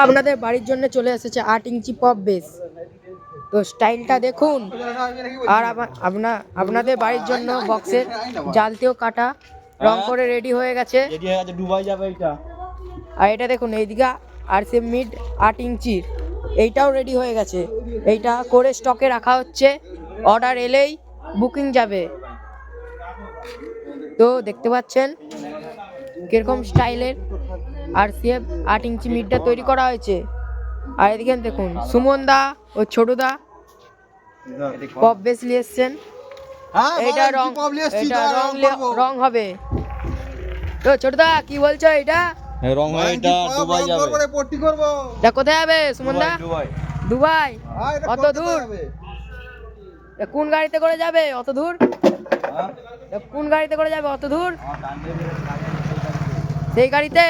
আপনাদের বাড়ির জন্য চলে এসেছে 8 ইঞ্চি পপ বেস। তো স্টাইলটা দেখুন। আর আপনাদের বাড়ির জন্য বক্সের জালতেও কাটা রং করে রেডি হয়ে গেছে। দুবাই যাবে এটা। আর এটা দেখুন এইদিকে RCM মিড 8 ইঞ্চির এইটাও রেডি হয়ে গেছে। এইটা করে স্টকে রাখা হচ্ছে, অর্ডার এলেই বুকিং যাবে। তো দেখতে পাচ্ছেন কিরকম স্টাইলের RCM 8 ইঞ্চি মিডটা তৈরি করা হয়েছে। আর এদিকে দেখুন সুমন দা ও ছোটু দা পপ বেস নিয়ে এসছেন। এইটা রং হবে। তো ছোটু দা কি বলছো? এটা রং হয়, এটা দুবাই যাবে। পট্টি করব। এটা কোথায় যাবে সুমন দা? দুবাই। দুবাই? অত দূর? কোন গাড়িতে করে যাবে অত দূর? কোন গাড়িতে করে যাবে অত দূর? সেই গাড়িতে